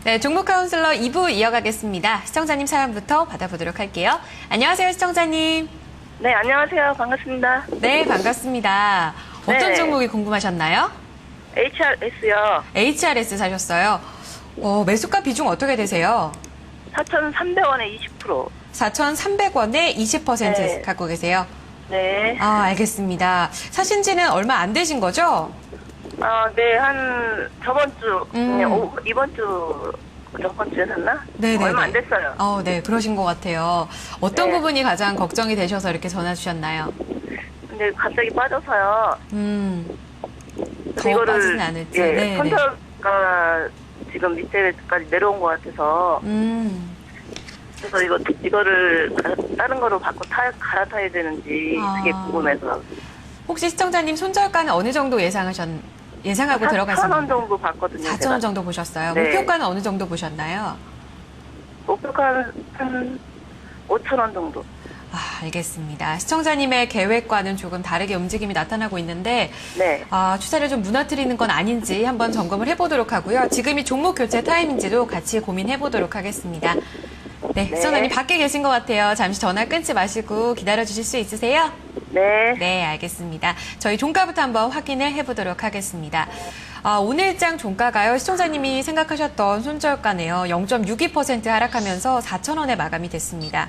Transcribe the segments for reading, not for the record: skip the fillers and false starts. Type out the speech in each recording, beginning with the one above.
네, 종목 카운슬러 2부 이어가겠습니다. 시청자님 사연부터 받아보도록 할게요. 안녕하세요, 시청자님. 네, 안녕하세요. 반갑습니다. 네, 반갑습니다. 어떤 네. 종목이 궁금하셨나요? HRS요. HRS 사셨어요. 매수가 비중 어떻게 되세요? 4,300원에 20%. 4,300원에 20% 네. 갖고 계세요. 네. 알겠습니다. 사신 지는 얼마 안 되신 거죠? 네, 저번 주, 이번 주, 저번 주에 샀나? 네네. 얼마 안 됐어요. 네, 그러신 것 같아요. 어떤 네. 부분이 가장 걱정이 되셔서 이렇게 전화 주셨나요? 근데 갑자기 빠져서요. 더 빠지진 않을지. 예, 네네. 손절가 지금 밑에까지 내려온 것 같아서. 그래서 이거를 다른 거로 바꿔 갈아타야 되는지 그게 궁금해서. 혹시 시청자님 손절가는 어느 정도 예상하고 들어가셨나요? 4,000원 정도 봤거든요. 4,000원 정도 보셨어요. 네. 목표가는 어느 정도 보셨나요? 목표가 한 5,000원 정도. 알겠습니다. 시청자님의 계획과는 조금 다르게 움직임이 나타나고 있는데 네. 추세를 좀 무너뜨리는 건 아닌지 한번 점검을 해보도록 하고요. 지금이 종목 교체 타임인지도 같이 고민해보도록 하겠습니다. 네, 시청자님 밖에 계신 것 같아요. 잠시 전화 끊지 마시고 기다려주실 수 있으세요? 네. 네, 알겠습니다. 저희 종가부터 한번 확인을 해보도록 하겠습니다. 오늘장 종가가요, 시청자님이 생각하셨던 손절가네요. 0.62% 하락하면서 4,000원에 마감이 됐습니다.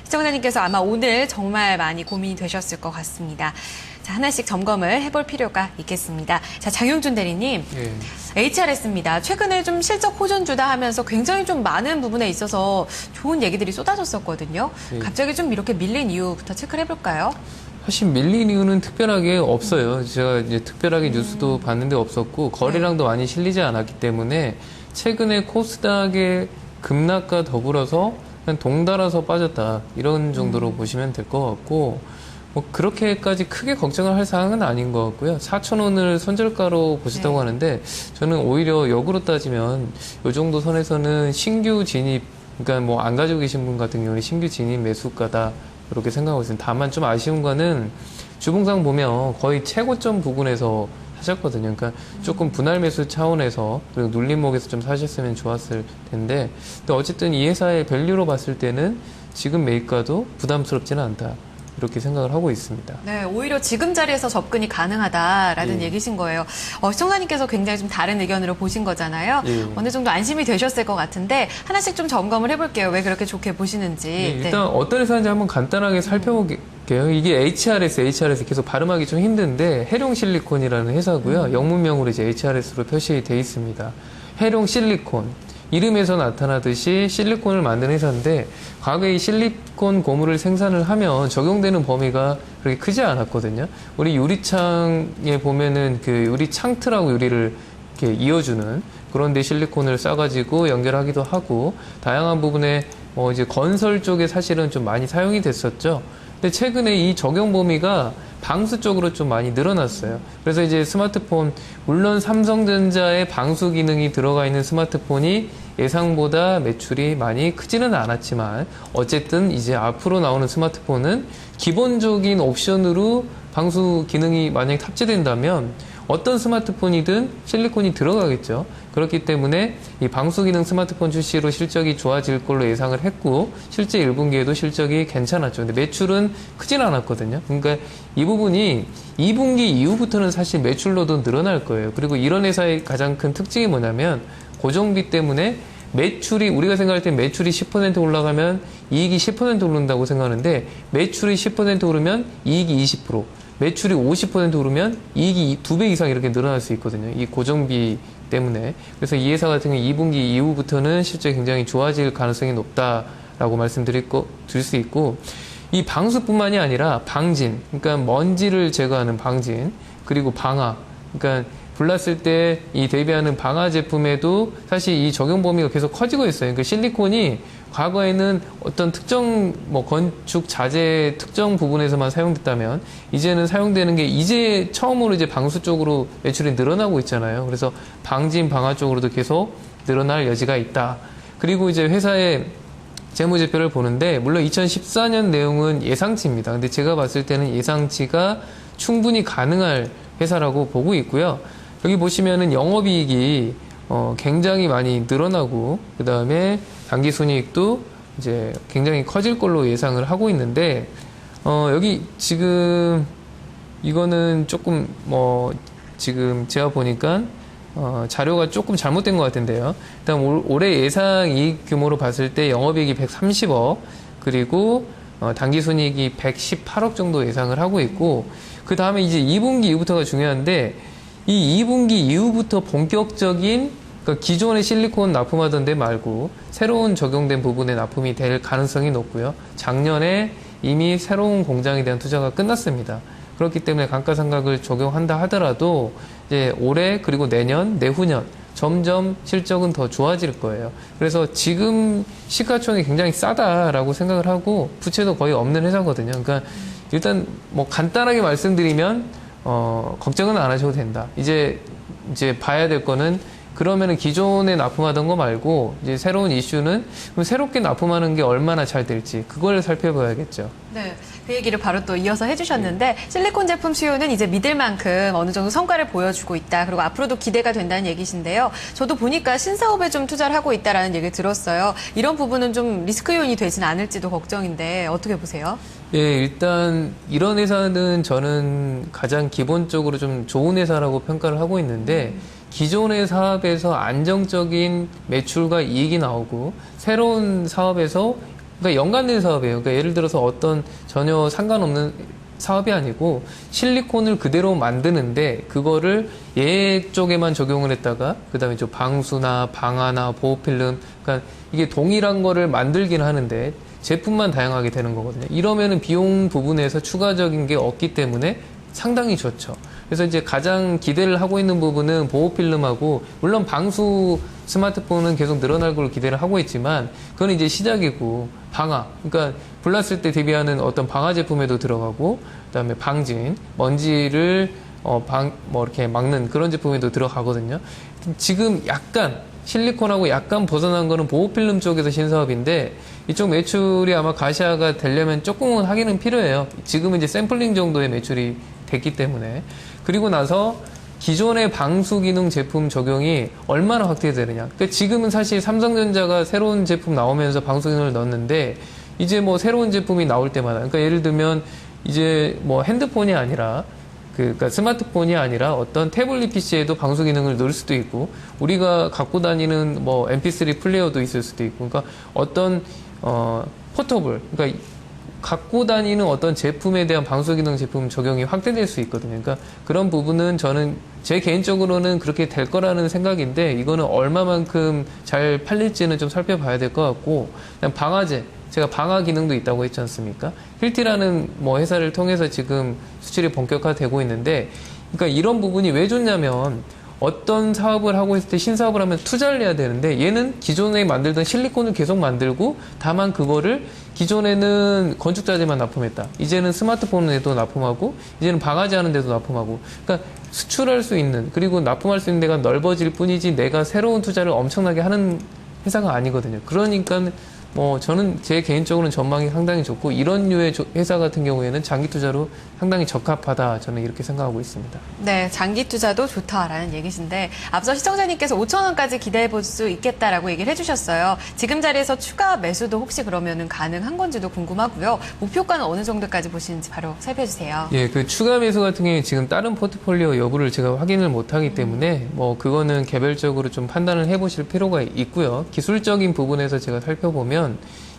시청자님께서 아마 오늘 정말 많이 고민이 되셨을 것 같습니다. 자, 하나씩 점검을 해볼 필요가 있겠습니다. 자, 장용준 대리님. HRS입니다. 최근에 좀 실적 호전주다 하면서 굉장히 좀 많은 부분에 있어서 좋은 얘기들이 쏟아졌었거든요. 갑자기 좀 이렇게 밀린 이유부터 체크를 해볼까요? 사실 밀린 이유는 특별하게 없어요. 제가 이제 특별하게 뉴스도 봤는데 없었고, 거래량도 많이 실리지 않았기 때문에, 최근에 코스닥의 급락과 더불어서 그냥 동달아서 빠졌다. 이런 정도로 보시면 될 것 같고, 그렇게까지 크게 걱정을 할 사항은 아닌 것 같고요. 4,000원을 손절가로 보셨다고 하는데, 저는 오히려 역으로 따지면, 이 정도 선에서는 신규 진입, 그러니까 안 가지고 계신 분 같은 경우는 신규 진입 매수가다. 이렇게 생각하고 있습니다. 다만 좀 아쉬운 거는 주봉상 보면 거의 최고점 부근에서 하셨거든요. 그러니까 조금 분할 매수 차원에서 그리고 눌림목에서 좀 사셨으면 좋았을 텐데, 근데 어쨌든 이 회사의 밸류로 봤을 때는 지금 매입가도 부담스럽지는 않다. 이렇게 생각을 하고 있습니다. 네, 오히려 지금 자리에서 접근이 가능하다라는 얘기신 거예요. 시청자님께서 굉장히 좀 다른 의견으로 보신 거잖아요. 어느 정도 안심이 되셨을 것 같은데 하나씩 좀 점검을 해볼게요. 왜 그렇게 좋게 보시는지. 일단 어떤 회사인지 한번 간단하게 살펴볼게요. 이게 HRS 계속 발음하기 좀 힘든데 해룡실리콘이라는 회사고요. 영문명으로 이제 HRS로 표시되어 있습니다. 해룡실리콘. 이름에서 나타나듯이 실리콘을 만드는 회사인데, 과거에 이 실리콘 고무를 생산을 하면 적용되는 범위가 그렇게 크지 않았거든요. 우리 유리창에 보면은 그 유리 창틀하고 유리를 이렇게 이어주는 그런 데 실리콘을 싸가지고 연결하기도 하고, 다양한 부분에 이제 건설 쪽에 사실은 좀 많이 사용이 됐었죠. 근데 최근에 이 적용 범위가 방수 쪽으로 좀 많이 늘어났어요. 그래서 이제 스마트폰, 물론 삼성전자의 방수 기능이 들어가 있는 스마트폰이 예상보다 매출이 많이 크지는 않았지만, 어쨌든 이제 앞으로 나오는 스마트폰은 기본적인 옵션으로 방수 기능이 만약에 탑재된다면 어떤 스마트폰이든 실리콘이 들어가겠죠. 그렇기 때문에 이 방수 기능 스마트폰 출시로 실적이 좋아질 걸로 예상을 했고, 실제 1분기에도 실적이 괜찮았죠. 근데 매출은 크진 않았거든요. 그러니까 이 부분이 2분기 이후부터는 사실 매출로도 늘어날 거예요. 그리고 이런 회사의 가장 큰 특징이 뭐냐면, 고정비 때문에 매출이, 우리가 생각할 때 매출이 10% 올라가면 이익이 10% 오른다고 생각하는데, 매출이 10% 오르면 이익이 20%, 매출이 50% 오르면 이익이 2배 이상 이렇게 늘어날 수 있거든요. 이 고정비 때문에. 그래서 이 회사 같은 경우 2분기 이후부터는 실적이 굉장히 좋아질 가능성이 높다라고 말씀드릴 수 있고, 이 방수뿐만이 아니라 방진, 그러니까 먼지를 제거하는 방진, 그리고 방화, 그러니까 불났을 때 이 대비하는 방화 제품에도 사실 이 적용 범위가 계속 커지고 있어요. 그러니까 실리콘이 과거에는 어떤 특정 건축 자재 특정 부분에서만 사용됐다면, 이제는 사용되는 게 이제 처음으로 이제 방수 쪽으로 매출이 늘어나고 있잖아요. 그래서 방진 방화 쪽으로도 계속 늘어날 여지가 있다. 그리고 이제 회사의 재무제표를 보는데, 물론 2014년 내용은 예상치입니다. 근데 제가 봤을 때는 예상치가 충분히 가능할 회사라고 보고 있고요. 여기 보시면은 영업이익이 굉장히 많이 늘어나고 그다음에 당기순이익도 이제 굉장히 커질 걸로 예상을 하고 있는데 여기 지금 이거는 조금 지금 제가 보니까 자료가 조금 잘못된 것 같은데요. 일단 올해 예상 이익 규모로 봤을 때 영업이익이 130억 그리고 당기순이익이 118억 정도 예상을 하고 있고 그 다음에 이제 2분기 이후부터가 중요한데 이 2분기 이후부터 본격적인 그러니까 기존의 실리콘 납품하던 데 말고 새로운 적용된 부분에 납품이 될 가능성이 높고요. 작년에 이미 새로운 공장에 대한 투자가 끝났습니다. 그렇기 때문에 감가상각을 적용한다 하더라도 이제 올해 그리고 내년, 내후년 점점 실적은 더 좋아질 거예요. 그래서 지금 시가총이 굉장히 싸다라고 생각을 하고 부채도 거의 없는 회사거든요. 그러니까 일단 뭐 간단하게 말씀드리면 걱정은 안 하셔도 된다. 이제 봐야 될 거는 그러면은 기존에 납품하던 거 말고 이제 새로운 이슈는 그럼 새롭게 납품하는 게 얼마나 잘 될지 그걸 살펴봐야겠죠. 네, 그 얘기를 바로 또 이어서 해주셨는데 실리콘 제품 수요는 이제 믿을 만큼 어느 정도 성과를 보여주고 있다. 그리고 앞으로도 기대가 된다는 얘기신데요. 저도 보니까 신사업에 좀 투자를 하고 있다라는 얘기를 들었어요. 이런 부분은 좀 리스크 요인이 되지는 않을지도 걱정인데 어떻게 보세요? 예, 일단 이런 회사는 저는 가장 기본적으로 좀 좋은 회사라고 평가를 하고 있는데 기존의 사업에서 안정적인 매출과 이익이 나오고 새로운 사업에서 그러니까 연관된 사업이에요. 그러니까 예를 들어서 어떤 전혀 상관없는 사업이 아니고 실리콘을 그대로 만드는데 그거를 얘 쪽에만 적용을 했다가 그다음에 좀 방수나 방화나 보호필름 그러니까 이게 동일한 거를 만들긴 하는데 제품만 다양하게 되는 거거든요. 이러면은 비용 부분에서 추가적인 게 없기 때문에 상당히 좋죠. 그래서 이제 가장 기대를 하고 있는 부분은 보호필름하고 물론 방수 스마트폰은 계속 늘어날 걸로 기대를 하고 있지만 그건 이제 시작이고 방화 그러니까 불났을 때 대비하는 어떤 방화 제품에도 들어가고 그다음에 방진 먼지를 이렇게 막는 그런 제품에도 들어가거든요. 지금 약간 실리콘하고 약간 벗어난 거는 보호필름 쪽에서 신사업인데 이쪽 매출이 아마 가시화가 되려면 조금은 하기는 필요해요. 지금은 이제 샘플링 정도의 매출이 됐기 때문에 그리고 나서 기존의 방수 기능 제품 적용이 얼마나 확대되느냐. 그러니까 지금은 사실 삼성전자가 새로운 제품 나오면서 방수 기능을 넣었는데 이제 뭐 새로운 제품이 나올 때마다 그러니까 예를 들면 이제 뭐 핸드폰이 아니라 그러니까 스마트폰이 아니라 어떤 태블릿 PC에도 방수 기능을 넣을 수도 있고 우리가 갖고 다니는 뭐 MP3 플레이어도 있을 수도 있고 그러니까 어떤 포터블 그러니까 갖고 다니는 어떤 제품에 대한 방수 기능 제품 적용이 확대될 수 있거든요. 그러니까 그런 부분은 저는 제 개인적으로는 그렇게 될 거라는 생각인데 이거는 얼마만큼 잘 팔릴지는 좀 살펴봐야 될 것 같고 그냥 방화제 제가 방화 기능도 있다고 했지 않습니까? 힐티라는 뭐 회사를 통해서 지금 수출이 본격화되고 있는데 그러니까 이런 부분이 왜 좋냐면 어떤 사업을 하고 있을 때 신사업을 하면 투자를 해야 되는데 얘는 기존에 만들던 실리콘을 계속 만들고 다만 그거를 기존에는 건축자재만 납품했다. 이제는 스마트폰에도 납품하고 이제는 방화제 하는 데도 납품하고 그러니까 수출할 수 있는 그리고 납품할 수 있는 데가 넓어질 뿐이지 내가 새로운 투자를 엄청나게 하는 회사가 아니거든요. 그러니까 뭐 저는 제 개인적으로는 전망이 상당히 좋고 이런 류의 회사 같은 경우에는 장기 투자로 상당히 적합하다 저는 이렇게 생각하고 있습니다. 네, 장기 투자도 좋다라는 얘기신데 앞서 시청자님께서 5천 원까지 기대해 볼 수 있겠다라고 얘기를 해주셨어요. 지금 자리에서 추가 매수도 혹시 그러면은 가능한 건지도 궁금하고요. 목표가는 어느 정도까지 보시는지 바로 살펴주세요. 예, 그 추가 매수 같은 경우에 지금 다른 포트폴리오 여부를 제가 확인을 못하기 때문에 뭐 그거는 개별적으로 좀 판단을 해보실 필요가 있고요. 기술적인 부분에서 제가 살펴보면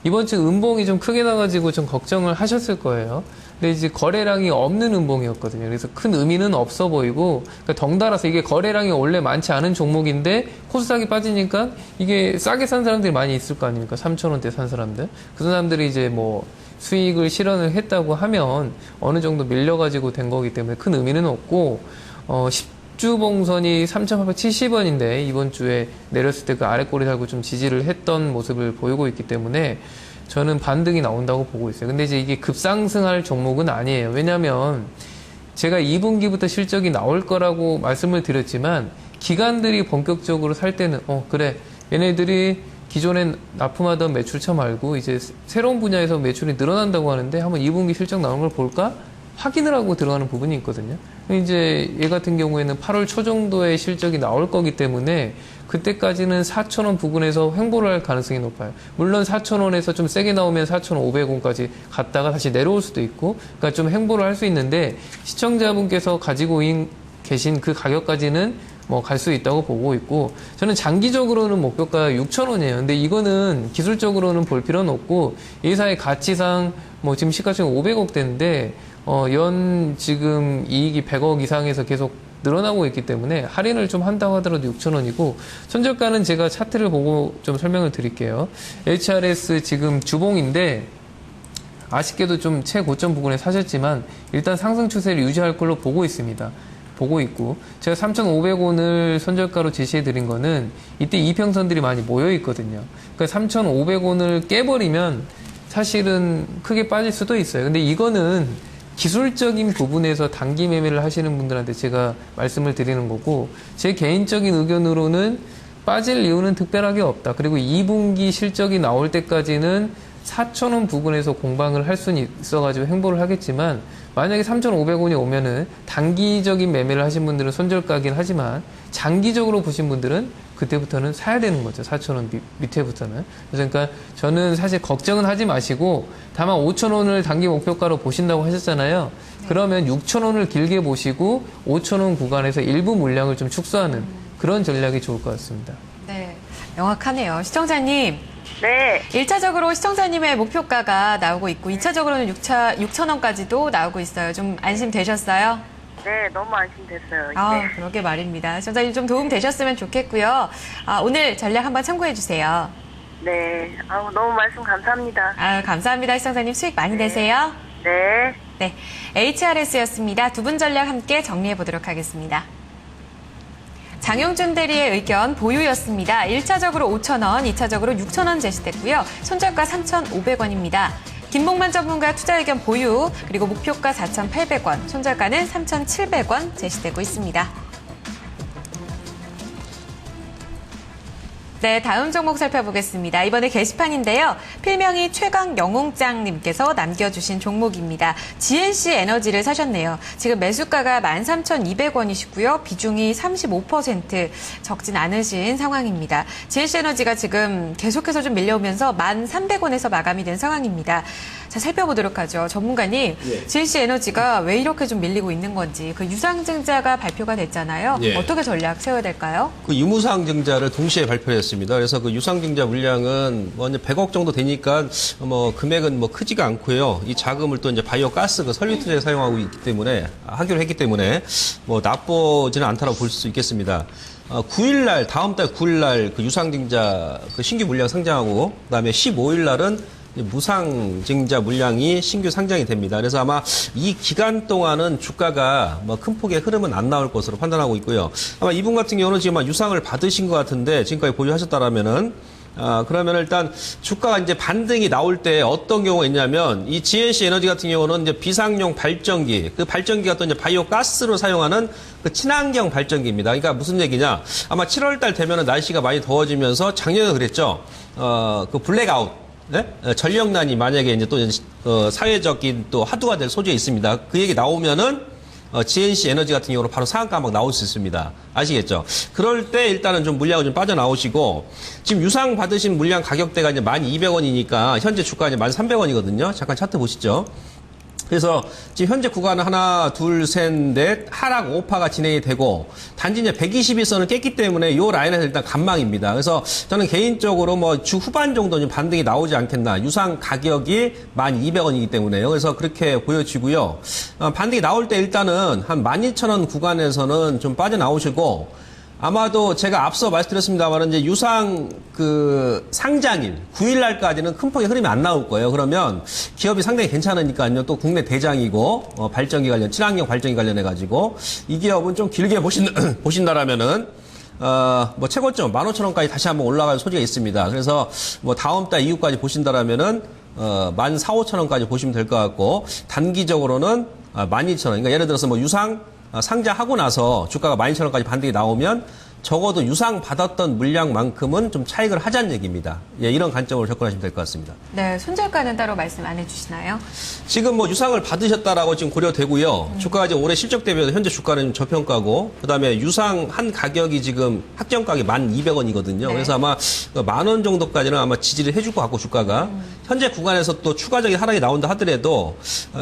이번 주 음봉이 좀 크게 나가지고 좀 걱정을 하셨을 거예요. 근데 이제 거래량이 없는 음봉이었거든요. 그래서 큰 의미는 없어 보이고, 그러니까 덩달아서 이게 거래량이 원래 많지 않은 종목인데 코스닥이 빠지니까 이게 싸게 산 사람들이 많이 있을 거 아닙니까? 3,000원대 산 사람들. 그 사람들이 이제 뭐 수익을 실현을 했다고 하면 어느 정도 밀려가지고 된 거기 때문에 큰 의미는 없고, 10주 봉선이 3,870원인데 이번 주에 내렸을 때 그 아래 꼬리 달고 좀 지지를 했던 모습을 보이고 있기 때문에 저는 반등이 나온다고 보고 있어요. 근데 이제 이게 급상승할 종목은 아니에요. 왜냐하면 제가 2분기부터 실적이 나올 거라고 말씀을 드렸지만 기관들이 본격적으로 살 때는 그래 얘네들이 기존에 납품하던 매출처 말고 이제 새로운 분야에서 매출이 늘어난다고 하는데 한번 2분기 실적 나오는 걸 볼까? 확인을 하고 들어가는 부분이 있거든요. 이제 얘 같은 경우에는 8월 초 정도에 실적이 나올 거기 때문에 그때까지는 4,000원 부근에서 횡보를 할 가능성이 높아요. 물론 4,000원에서 좀 세게 나오면 4,500원까지 갔다가 다시 내려올 수도 있고, 그러니까 좀 횡보를 할 수 있는데 시청자분께서 가지고 계신 그 가격까지는 뭐 갈 수 있다고 보고 있고, 저는 장기적으로는 목표가 6,000원이에요. 근데 이거는 기술적으로는 볼 필요는 없고, 이 회사의 가치상 뭐 지금 시가총액 500억대인데 연 지금 이익이 100억 이상에서 계속 늘어나고 있기 때문에 할인을 좀 한다고 하더라도 6,000원이고, 손절가는 제가 차트를 보고 좀 설명을 드릴게요. HRS 지금 주봉인데 아쉽게도 좀 최고점 부근에 사셨지만 일단 상승 추세를 유지할 걸로 보고 있습니다. 보고 있고, 제가 3,500원을 손절가로 제시해 드린 거는 이때 이평선들이 많이 모여 있거든요. 그러니까 3,500원을 깨버리면 사실은 크게 빠질 수도 있어요. 근데 이거는 기술적인 부분에서 단기 매매를 하시는 분들한테 제가 말씀을 드리는 거고, 제 개인적인 의견으로는 빠질 이유는 특별하게 없다. 그리고 2분기 실적이 나올 때까지는 4,000원 부근에서 공방을 할 수는 있어가지고 행보를 하겠지만, 만약에 3,500원이 오면은 단기적인 매매를 하신 분들은 손절가긴 하지만 장기적으로 보신 분들은 그때부터는 사야 되는 거죠. 4,000원 밑에부터는. 그러니까 저는 사실 걱정은 하지 마시고, 다만 5,000원을 단기 목표가로 보신다고 하셨잖아요. 그러면 6,000원을 길게 보시고 5,000원 구간에서 일부 물량을 좀 축소하는 그런 전략이 좋을 것 같습니다. 네, 명확하네요. 시청자님. 네. 1차적으로 시청자님의 목표가가 나오고 있고 2차적으로는 6,000원까지도 나오고 있어요. 좀 안심되셨어요? 네, 너무 안심됐어요. 아, 그러게 말입니다. 시청자님 좀 도움 되셨으면 좋겠고요. 오늘 전략 한번 참고해 주세요. 네. 아우, 너무 말씀 감사합니다. 감사합니다. 시청자님 수익 많이 내세요. 네. 네, HRS였습니다. 두 분 전략 함께 정리해 보도록 하겠습니다. 장용준 대리의 의견 보유였습니다. 1차적으로 5,000원, 2차적으로 6,000원 제시됐고요. 손절가 3,500원입니다. 김봉만 전문가 투자 의견 보유, 그리고 목표가 4,800원, 손절가는 3,700원 제시되고 있습니다. 네, 다음 종목 살펴보겠습니다. 이번에 게시판인데요. 필명이 최강 영웅짱님께서 남겨주신 종목입니다. GNC 에너지를 사셨네요. 지금 매수가가 13,200원이시고요. 비중이 35% 적진 않으신 상황입니다. GNC 에너지가 지금 계속해서 좀 밀려오면서 1,300원에서 마감이 된 상황입니다. 자, 살펴보도록 하죠. 전문가님, 예. GNC 에너지가 왜 이렇게 좀 밀리고 있는 건지, 그 유상증자가 발표가 됐잖아요. 예. 어떻게 전략 세워야 될까요? 그 유무상증자를 동시에 발표했습니다. 그래서 그 유상증자 물량은 뭐 이제 100억 정도 되니까 뭐 금액은 뭐 크지가 않고요. 이 자금을 또 이제 바이오 가스 그 설비 투자에 사용하고 있기 때문에 하기로 했기 때문에 뭐 나쁘지는 않다고 볼 수 있겠습니다. 9일날 다음 달 9일날 그 유상증자 그 신규 물량 상장하고 그다음에 15일날은 무상증자 물량이 신규 상장이 됩니다. 그래서 아마 이 기간 동안은 주가가 뭐 큰 폭의 흐름은 안 나올 것으로 판단하고 있고요. 아마 이분 같은 경우는 지금 유상을 받으신 것 같은데 지금까지 보유하셨다라면은 그러면 일단 주가가 이제 반등이 나올 때 어떤 경우가 있냐면 이 GNC 에너지 같은 경우는 이제 비상용 발전기, 그 발전기가 또 이제 바이오 가스로 사용하는 그 친환경 발전기입니다. 그러니까 무슨 얘기냐? 아마 7월 달 되면은 날씨가 많이 더워지면서 작년에 그랬죠. 그 블랙아웃. 네? 전력난이 만약에 이제 또 사회적인 또 화두가 될 소지가 있습니다. 그 얘기 나오면은 GNC 에너지 같은 경우는 바로 상한가 막 나올 수 있습니다. 아시겠죠? 그럴 때 일단은 좀 물량을 좀 빠져나오시고, 지금 유상 받으신 물량 가격대가 이제 1,200원이니까 현재 주가가 이제 1,300원이거든요. 잠깐 차트 보시죠. 그래서 지금 현재 구간은 하나, 둘, 셋, 넷 하락 5파가 진행이 되고, 단지 이제 121선을 깼기 때문에 이 라인에서 일단 간망입니다. 그래서 저는 개인적으로 뭐 주 후반 정도 좀 반등이 나오지 않겠나. 유상 가격이 1,200원이기 때문에요. 그래서 그렇게 보여지고요. 반등이 나올 때 일단은 한 12,000원 구간에서는 좀 빠져나오시고, 아마도 제가 앞서 말씀드렸습니다만 이제 유상 그 상장일 9일 날까지는 큰 폭의 흐름이 안 나올 거예요. 그러면 기업이 상당히 괜찮으니까요. 또 국내 대장이고 발전기 관련 친환경 발전기 관련해 가지고 이 기업은 좀 길게 보신다라면은 뭐 최고점 15,000원까지 다시 한번 올라갈 소지가 있습니다. 그래서 뭐 다음 달 이후까지 보신다라면은 14,500원까지 보시면 될 것 같고, 단기적으로는 12,000원. 그러니까 예를 들어서 뭐 유상 상장하고 나서 주가가 12,000원까지 반등이 나오면 적어도 유상 받았던 물량만큼은 좀 차익을 하자는 얘기입니다. 예, 이런 관점으로 접근하시면 될 것 같습니다. 네, 손절가는 따로 말씀 안 해주시나요? 지금 뭐 유상을 받으셨다라고 지금 고려되고요. 주가가 지금 올해 실적 대비해서 현재 주가는 좀 저평가고, 그다음에 유상한 가격이 지금 학정가격이 1,200원이거든요. 네. 그래서 아마 10,000원 정도까지는 아마 지지를 해줄 것 같고 주가가 현재 구간에서 또 추가적인 하락이 나온다 하더라도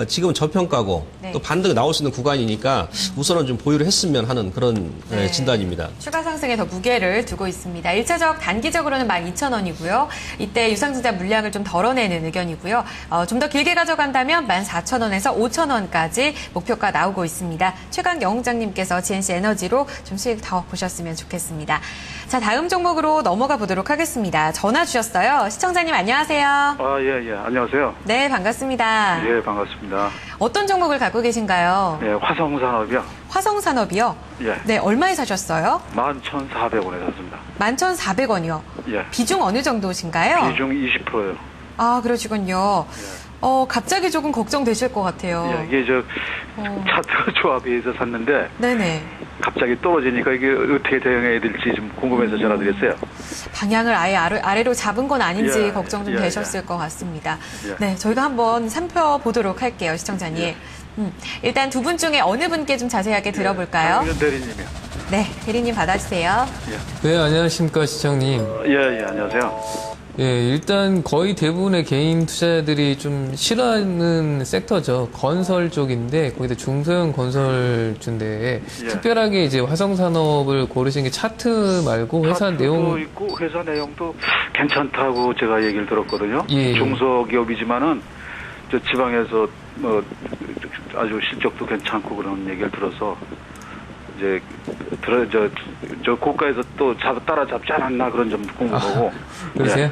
지금은 저평가고 네. 또 반등이 나올 수 있는 구간이니까 우선은 좀 보유를 했으면 하는 그런 네. 진단입니다. 추가 상승에 더 무게를 두고 있습니다. 1차적 단기적으로는 12,000원이고요. 이때 유상증자 물량을 좀 덜어내는 의견이고요. 좀 더 길게 가져간다면 14,000원에서 5,000원까지 목표가 나오고 있습니다. 최강 영장님께서 GNC 에너지로 좀 수익 더 보셨으면 좋겠습니다. 자, 다음 종목으로 넘어가 보도록 하겠습니다. 전화 주셨어요. 시청자님 안녕하세요. 아, 예, 예. 안녕하세요. 네, 반갑습니다. 예, 반갑습니다. 어떤 종목을 갖고 계신가요? 예, 화성산업이요. 화성산업이요? 예. 네, 얼마에 사셨어요? 11,400원에 샀습니다. 11,400원이요. 예. 비중 어느 정도신가요? 비중 20%예요. 아, 그러시군요. 갑자기 조금 걱정되실 것 같아요. 예, 이게 차트 조합에서 샀는데 네네. 갑자기 떨어지니까 이게 어떻게 대응해야 될지 좀 궁금해서 전화드렸어요. 방향을 아예 아래로 잡은 건 아닌지 예, 걱정 좀 예, 되셨을 것 같습니다. 예. 네, 저희가 한번 살펴보도록 할게요, 시청자님. 일단 두 분 중에 어느 분께 좀 자세하게 들어볼까요? 장윤 대리님이요. 네, 대리님 받아주세요. 네, 안녕하십니까, 시청님. 예, 예, 안녕하세요. 예, 일단 거의 대부분의 개인 투자자들이 좀 싫어하는 섹터죠. 건설 쪽인데, 거기다 중소형 건설주인데, 예. 특별하게 이제 화성산업을 고르신 게 차트 말고 회사 차트도 내용, 있고 회사 내용도 괜찮다고 제가 얘기를 들었거든요. 예. 중소기업이지만은 저 지방에서 뭐 아주 실적도 괜찮고 그런 얘기를 들어서 이제 저 고가에서 또 따라잡지 않았나 그런 점 궁금하고. 그러세요?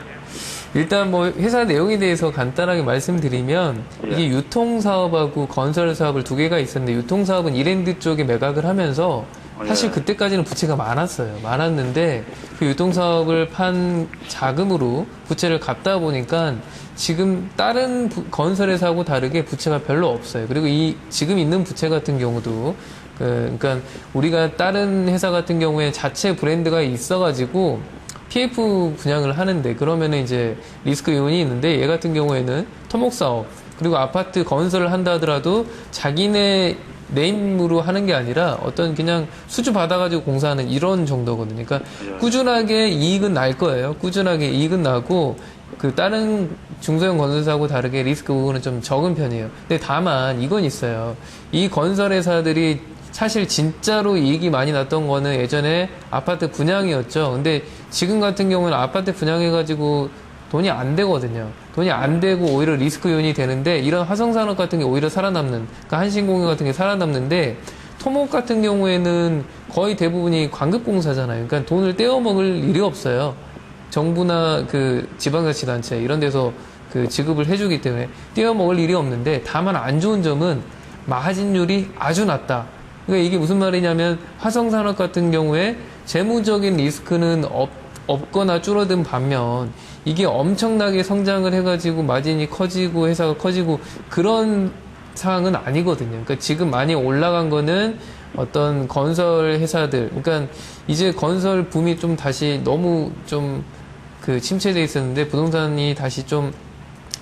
일단 뭐 회사 내용에 대해서 간단하게 말씀드리면 예. 이게 유통사업하고 건설사업을 두 개가 있었는데 유통사업은 이랜드 쪽에 매각을 하면서 사실 예. 그때까지는 부채가 많았어요. 많았는데 그 유통사업을 판 자금으로 부채를 갚다 보니까 지금 다른 건설회사하고 다르게 부채가 별로 없어요. 그리고 이 지금 있는 부채 같은 경우도 그러니까 우리가 다른 회사 같은 경우에 자체 브랜드가 있어가지고 PF 분양을 하는데 그러면은 이제 리스크 요인이 있는데 얘 같은 경우에는 토목사업 그리고 아파트 건설을 한다 하더라도 자기네 네임으로 하는 게 아니라 어떤 그냥 수주 받아가지고 공사하는 이런 정도거든요. 그러니까 꾸준하게 이익은 날 거예요. 꾸준하게 이익은 나고 그 다른 중소형 건설사하고 다르게 리스크 부분은 좀 적은 편이에요. 근데 다만 이건 있어요. 이 건설회사들이 사실 진짜로 이익이 많이 났던 거는 예전에 아파트 분양이었죠. 근데 지금 같은 경우는 아파트 분양해가지고 돈이 안 되거든요. 돈이 안 되고 오히려 리스크 요인이 되는데 이런 화성산업 같은 게 오히려 살아남는, 그러니까 한신공유 같은 게 살아남는데 토목 같은 경우에는 거의 대부분이 광급공사잖아요. 그러니까 돈을 떼어먹을 일이 없어요. 정부나 그 지방자치단체 이런 데서 그 지급을 해주기 때문에 떼어먹을 일이 없는데 다만 안 좋은 점은 마진율이 아주 낮다. 그러니까 이게 무슨 말이냐면 화성산업 같은 경우에 재무적인 리스크는 없거나 줄어든 반면 이게 엄청나게 성장을 해가지고 마진이 커지고 회사가 커지고 그런 상황은 아니거든요. 그러니까 지금 많이 올라간 거는 어떤 건설 회사들, 그러니까 이제 건설 붐이 좀 다시 너무 좀 그 침체돼 있었는데 부동산이 다시 좀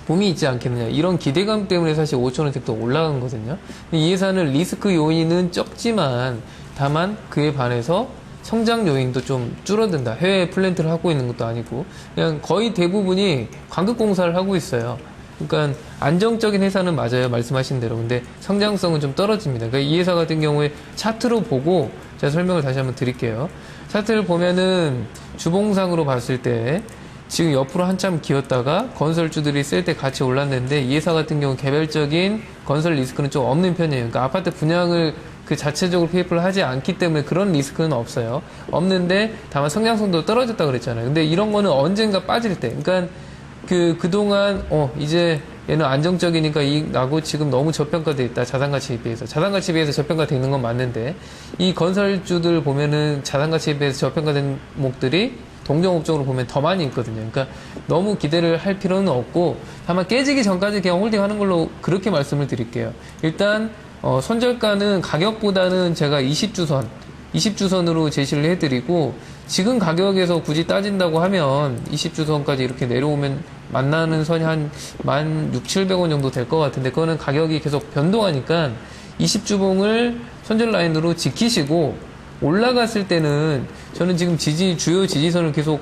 붐이 있지 않겠느냐 이런 기대감 때문에 사실 5,000원대부터 올라간 거거든요. 이 회사는 리스크 요인은 적지만 다만 그에 반해서 성장 요인도 좀 줄어든다. 해외 플랜트를 하고 있는 것도 아니고 그냥 거의 대부분이 광급공사를 하고 있어요. 그러니까 안정적인 회사는 맞아요. 말씀하신 대로. 근데 성장성은 좀 떨어집니다. 그러니까 이 회사 같은 경우에 차트로 보고 제가 설명을 다시 한번 드릴게요. 차트를 보면은 주봉상으로 봤을 때 지금 옆으로 한참 기었다가 건설주들이 셀 때 같이 올랐는데 이 회사 같은 경우 개별적인 건설 리스크는 좀 없는 편이에요. 그러니까 아파트 분양을 그 자체적으로 PF를 하지 않기 때문에 그런 리스크는 없어요. 없는데 다만 성장성도 떨어졌다 그랬잖아요. 근데 이런 거는 언젠가 빠질 때, 그러니까 그동안 이제 얘는 안정적이니까 이익 나고 지금 너무 저평가돼 있다. 자산가치에 비해서. 자산가치에 비해서 저평가돼 있는 건 맞는데 이 건설주들 보면은 자산가치에 비해서 저평가된 목들이 동종업종으로 보면 더 많이 있거든요. 그러니까 너무 기대를 할 필요는 없고 다만 깨지기 전까지 그냥 홀딩하는 걸로 그렇게 말씀을 드릴게요. 일단 손절가는 가격보다는 제가 20주선 20주선으로 제시를 해드리고 지금 가격에서 굳이 따진다고 하면 20주선까지 이렇게 내려오면 만나는 선이 한 16,700원 정도 될 것 같은데 그거는 가격이 계속 변동하니까 20주봉을 손절 라인으로 지키시고 올라갔을 때는 저는 지금 주요 지지선을 계속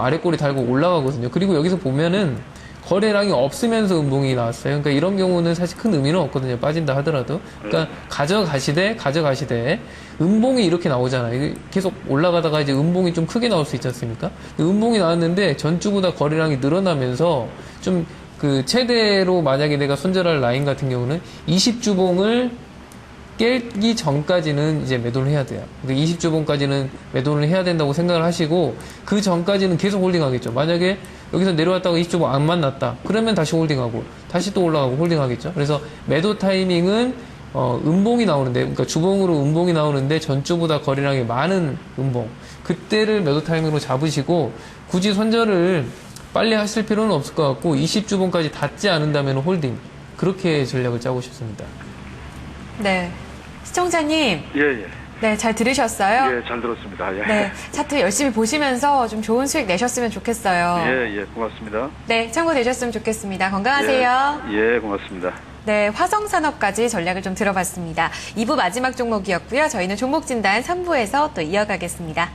아래 꼬리 달고 올라가거든요. 그리고 여기서 보면은 거래량이 없으면서 음봉이 나왔어요. 그러니까 이런 경우는 사실 큰 의미는 없거든요. 빠진다 하더라도. 그러니까 가져가시되 음봉이 이렇게 나오잖아요. 이게 계속 올라가다가 이제 음봉이 좀 크게 나올 수 있지 않습니까? 음봉이 나왔는데 전주보다 거래량이 늘어나면서 좀 그 최대로 만약에 내가 손절할 라인 같은 경우는 20주봉을 깨기 전까지는 이제 매도를 해야 돼요. 20주봉까지는 매도를 해야 된다고 생각을 하시고 그 전까지는 계속 홀딩하겠죠. 만약에 여기서 내려왔다가 20주봉 안 만났다. 그러면 다시 홀딩하고 다시 또 올라가고 홀딩하겠죠. 그래서 매도 타이밍은 음봉이 나오는데 그러니까 주봉으로 음봉이 나오는데 전주보다 거래량이 많은 음봉 그때를 매도 타이밍으로 잡으시고 굳이 손절을 빨리 하실 필요는 없을 것 같고 20주봉까지 닿지 않는다면 홀딩 그렇게 전략을 짜고 싶습니다. 네. 시청자님. 예. 네, 잘 들으셨어요? 예, 잘 들었습니다. 예. 네. 차트 열심히 보시면서 좀 좋은 수익 내셨으면 좋겠어요. 예, 고맙습니다. 네, 참고되셨으면 좋겠습니다. 건강하세요. 예, 고맙습니다. 네, 화성산업까지 전략을 좀 들어봤습니다. 2부 마지막 종목이었고요. 저희는 종목 진단 3부에서 또 이어가겠습니다.